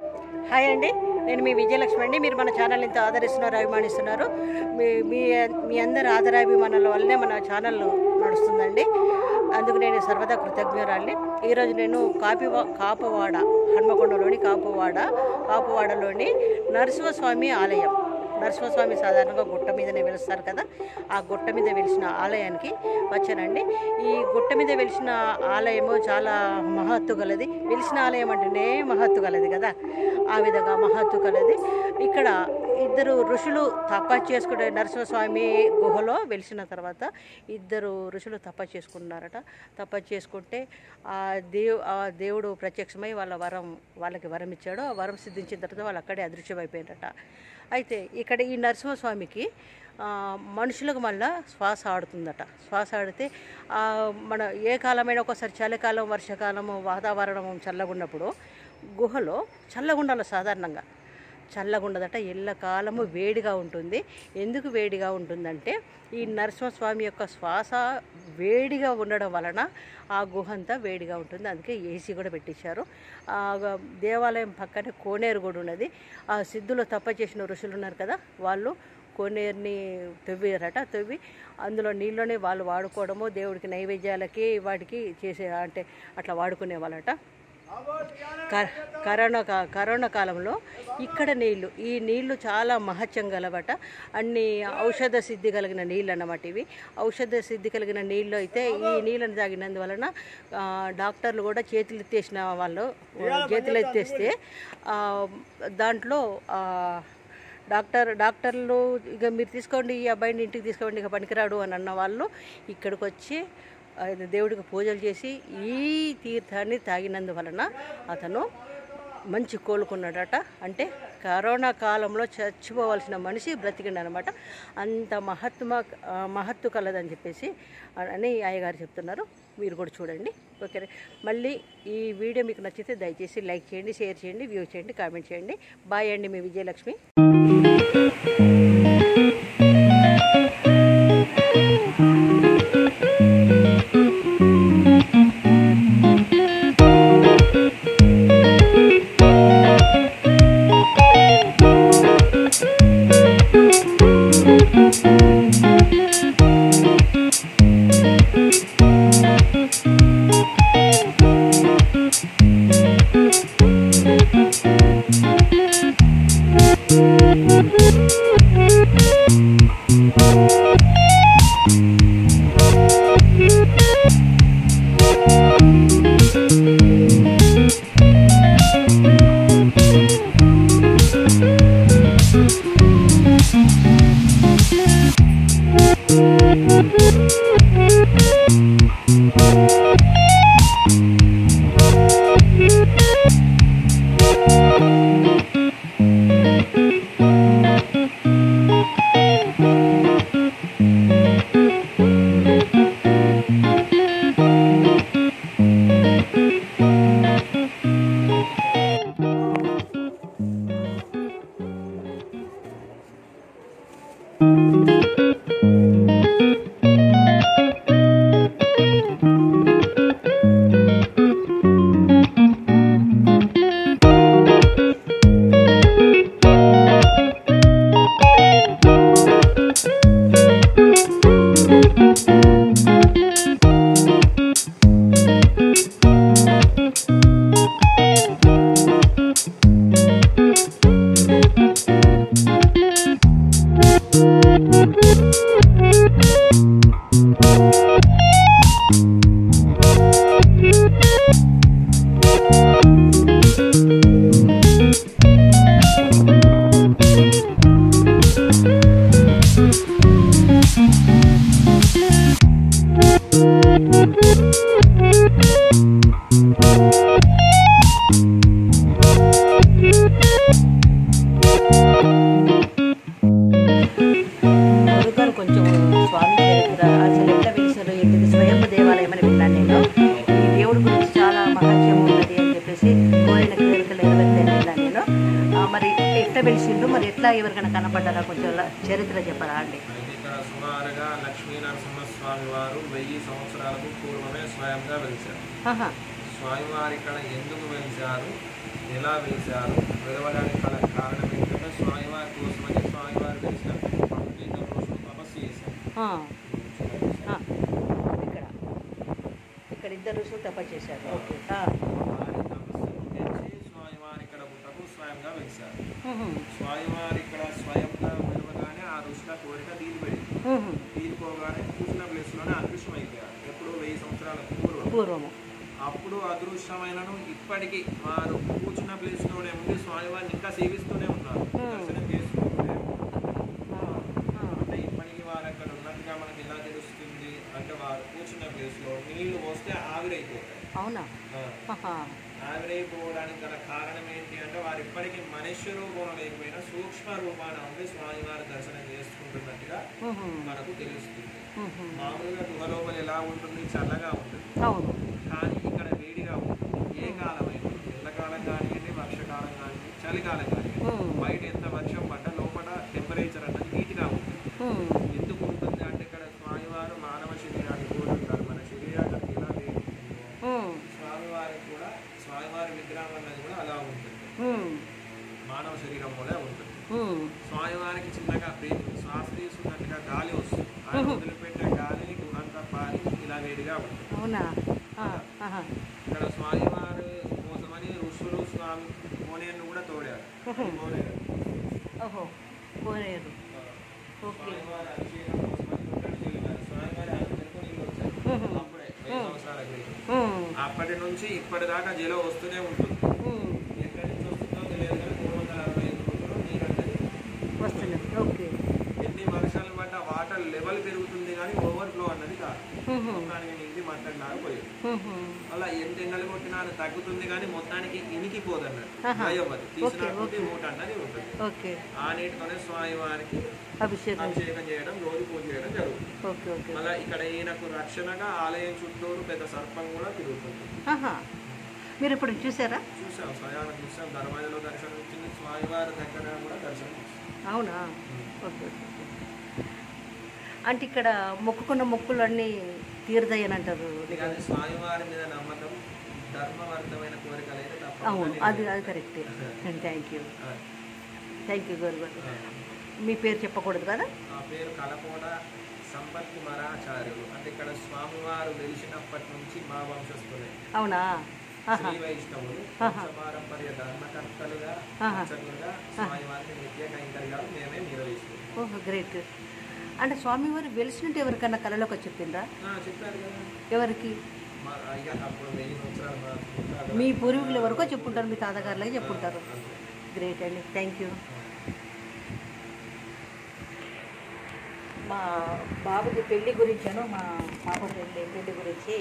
Hi అండి, నేను మీ విజయలక్ష్మి అండి. మీరు మన ఛానల్ ఇంత ఆదరిస్తున్నారు, అభిమానిస్తున్నారు. మీ మీ మీ అందరి ఆదరాభిమానాల వల్లనే మన ఛానల్ నడుస్తుందండి. అందుకు నేను సర్వదా కృతజ్ఞురాలి. ఈరోజు నేను కాపువాడ, హన్మకొండలోని కాపువాడలోని నరసింహస్వామి ఆలయం. నరసింహస్వామి సాధారణంగా గుట్ట మీదనే వెలుస్తారు కదా, ఆ గుట్ట మీద వెలిసిన ఆలయానికి వచ్చానండి. ఈ గుట్ట మీద వెలిసిన ఆలయము చాలా మహత్తు గలది. వెలిసిన ఆలయం అంటేనే మహత్తు గలది కదా, ఆ విధంగా మహత్తు గలది. ఇక్కడ ఇద్దరు ఋషులు తపస్సు చేసుకుంటే, నరసింహస్వామి గుహలో వెలిసిన తర్వాత ఇద్దరు ఋషులు తపస్సు చేసుకున్నారట. తపస్సు చేసుకుంటే ఆ దేవుడు ప్రత్యక్షమై వాళ్ళకి వరం ఇచ్చాడు. ఆ వరం సిద్ధించిన తర్వాత వాళ్ళు అక్కడే అదృశ్యమైపోయారట. అయితే ఇక్కడ ఈ నరసింహస్వామికి మనుషులకు మళ్ళీ శ్వాస ఆడుతుందట. శ్వాస ఆడితే మన ఏ కాలమైనా, ఒకసారి చలికాలం, వర్షాకాలము, వాతావరణం చల్లగున్నప్పుడు గుహలో చల్లగుండాలి. సాధారణంగా చల్లగుండదట, ఎల్లకాలము వేడిగా ఉంటుంది. ఎందుకు వేడిగా ఉంటుందంటే ఈ నరసింహస్వామి యొక్క శ్వాస వేడిగా ఉండడం వలన ఆ గుహ అంతా వేడిగా ఉంటుంది. అందుకే ఏసీ కూడా పెట్టించారు. దేవాలయం పక్కనే కోనేరు కూడా ఉన్నది. ఆ సిద్ధులు తపస్సు చేసిన ఋషులు ఉన్నారు కదా, వాళ్ళు కోనేరుని తవ్వి అందులో నీళ్ళనే వాళ్ళు వాడుకోవడము, దేవుడికి నైవేద్యాలకి వాటికి చేసే అంటే అట్లా వాడుకునే వాళ్ళట. కరోనా కాలంలో ఇక్కడ ఈ నీళ్లు చాలా మహత్యం గలవట. అన్ని ఔషధ సిద్ధి కలిగిన నీళ్ళు అన్నమాట ఇవి. ఔషధ సిద్ధి కలిగిన నీళ్ళు అయితే ఈ నీళ్ళని తాగినందువలన డాక్టర్లు కూడా చేతులు ఎత్తేస్తే దాంట్లో డాక్టర్లు ఇక మీరు తీసుకోండి, ఈ అబ్బాయిని ఇంటికి తీసుకోండి, ఇక పనికిరాడు అని అన్న వాళ్ళు ఇక్కడికి వచ్చి దేవుడికి పూజలు చేసి ఈ తీర్థాన్ని తాగినందువలన అతను మంచి కోలుకున్నాడట. అంటే కరోనా కాలంలో చచ్చిపోవాల్సిన మనిషి బ్రతికిండనమాట. అంత మహత్తు కలదని చెప్పేసి అని అయ్యగారు చెప్తున్నారు. మీరు కూడా చూడండి. ఓకే, మళ్ళీ ఈ వీడియో మీకు నచ్చితే దయచేసి లైక్ చేయండి, షేర్ చేయండి, వ్యూ చేయండి, కామెంట్ చేయండి. బాయ్ అండి, మీ విజయలక్ష్మి. కొంచెం స్వామి చరిత్ర అసలు ఎట్లా పిలిచారు ఏంటిది స్వయంభూ దేవాలయం అని విన్నాను నేను. ఈ దేవుడి గురించి చాలా మహత్యం ఉన్నది అని చెప్పేసి కోరిన కోరికలు నెరవేరుతాయని విన్నాను నేను. మరి ఎట్లా పిలిచిండ్రు, మరి ఎట్లా ఎవరికైనా కనపడ్డారా, కొంచెం చరిత్ర చెప్పరా అండి? సుమారుగా లక్ష్మీ నరసింహస్వామి వారు 1000 సంవత్సరాలకు పూర్వమే స్వయంగా వెలిశారు. స్వామివారి ఇక్కడ ఎందుకు వెలిశారు, ఎలా వేశారు వెలవడానికి కారణం ఏంటంటే స్వామివారి కోసమని స్వామివారు వెలిసిన 15 రోజులు తపస్సు చేశారు. ఇక్కడ ఇద్దరు ఋషులు తపస్సు చేశారు. ఓకే. వారి తపస్సును మెచ్చి స్వామివారి ఇక్కడ పుట్టకు స్వయంగా వెలిశారు. స్వామివారి ఇక్కడ స్వయంగా వెలవగానే ఆ ఋషుల కోరిక తీరిపోయింది. తీరిపోగానే కూర్చున్న ప్లేస్లోనే అదృశ్యమైపోయారు. ఎప్పుడు 1000 సంవత్సరాల పూర్వము. అప్పుడు అదృశ్యమైనను ఇప్పటికీ వారు కూర్చున్న ప్లేస్లోనే ఉండి స్వామివారిని ఇంకా సేవిస్తూనే ఉన్నారు, దర్శనం చేసుకుంటే. అంటే ఇప్పటికీ వారు అక్కడ ఉన్నట్టుగా మనకి ఎలా తెలుస్తుంది అంటే వారు కూర్చున్న ప్లేస్లో నీళ్లు పోస్తే ఆవిరైపోతాయి. అవునా? ఆవిరైపోవడానికి గల కారణం ఏంటి అంటే వారు ఇప్పటికీ మనుష్య రూపంలో లేకపోయినా సూక్ష్మ రూపాన ఉండి స్వామివారి దర్శనం చేసుకుంటున్నట్టుగా మనకు తెలుస్తుంది. మామూలుగా గుహలోపల ఎలా ఉంటుంది, చల్లగా ఉంటుంది. కానీ ఇక్కడ వేడిగా ఉంటుంది. ఏ కాలమైనా ఎండాకాలం కానివ్వండి, వర్షకాలం కానివ్వండి, చలికాలం కానివ్వండి, బయట ఎంత వర్షం పడ్డ లోపల టెంపరేచర్ అన్నది నీట్గా ఉంటుంది. ఎందుకు ఉంటుంది అంటే ఇక్కడ స్వామివారు మానవ శరీరాన్ని కూడా ఉంటారు. మన శరీరానికి ఎలా వేడి ఉంటుందో స్వామివారికి కూడా స్వామివారి విగ్రహం అన్నది కూడా అలా ఉంటుంది. మానవ శరీరం కూడా ఉంటుంది. స్వామివారికి చిన్నగా శ్వాస తీసుకున్నట్టుగా గాలి వస్తుంది. ఆయన వదిలిపెట్టే గాలిని అంతా పారి ఇలా వేడిగా ఉంటుంది. ఇక్కడ స్వామివారు కోసమని ఋషులు స్వామి కోనేరును కూడా తోడారు. స్వామివారి అభిషేకం కోసమని ముట్టడి చేయలేదు. స్వామివారి అభిషేకం నీళ్ళు వచ్చాయి అప్పుడే 1000 సంవత్సరాల క్రితం. అప్పటి నుంచి ఇప్పటిదాకా జలం వస్తూనే ఉంటుంది. ఎక్కడి నుంచి వస్తుందో తెలియదు కానీ 365 రోజులు నీరు అనేది వస్తుంది. ఎన్ని వర్షాలు పడ్డ వాటర్ లెవెల్ పెరుగుతుంది కానీ ఓవర్ఫ్లో అన్నది కాదు. మొత్తానికి నీటి మట్టడిలాగా పోయింది. అలా ఎంత ఎండలు కొట్టినా అది తగ్గుతుంది కానీ మొత్తానికి ఇనికిపోదు అన్నట్టు. అయ్యవ్వదు. తీసిన మూట అన్నది ఉంటుంది. ఆ నీటితోనే స్వామివారికి అభిషేకం చేయడం, రోజు పూజ చేయడం జరుగుతుంది. అలా ఇక్కడ ఈయనకు రక్షణగా ఆలయం చుట్టూరు పెద్ద సర్పం కూడా తిరుగుతుంది. మీరు ఇప్పుడు చూసారా? చూసాం, స్వయాన్ని చూసాం. ధర్మజలో దర్శనం ఇచ్చింది, స్వామివారి దగ్గర కూడా దర్శనం ఇచ్చింది. అవునా? ఓకే. అంటే ఇక్కడ మొక్కుకున్న మొక్కులన్నీ తీరుతాయని అంటారు. స్వామివారి మీద నమ్మకం, ధర్మవర్ధమైన కోరికలు అయితే తప్ప. అవును, అది కరెక్టే. థ్యాంక్ యూ గురుగారు. మీ పేరు చెప్పకూడదు కదా? నా పేరు కలకోట సంపత్ కుమారాచార్యులు. అంటే ఇక్కడ స్వామివారు వెలిసినప్పటి నుంచి మా వంశస్థులే. అవునా? శ్రీ వైష్ణవులు పారంపర్య ధర్మకర్తలుగా స్వామివారికి నిత్య కైంకర్యాలు మేమే నిర్వహిస్తున్నాం. ఓహో, గ్రేట్. అంటే స్వామివారు వెలిసినట్టు ఎవరికన్నా కళలోకి చెప్పిండ్రా? చెప్పారు కదా. ఎవరికి? మీ పూర్వీకులు ఎవరికో చెప్పుంటారు, మీ తాతగారులకి చెప్పుంటారు. గ్రేట్ అండి, థ్యాంక్ యూ. మా బాబుది పెళ్లి గురించాను, మా పాప పెళ్లి గురించి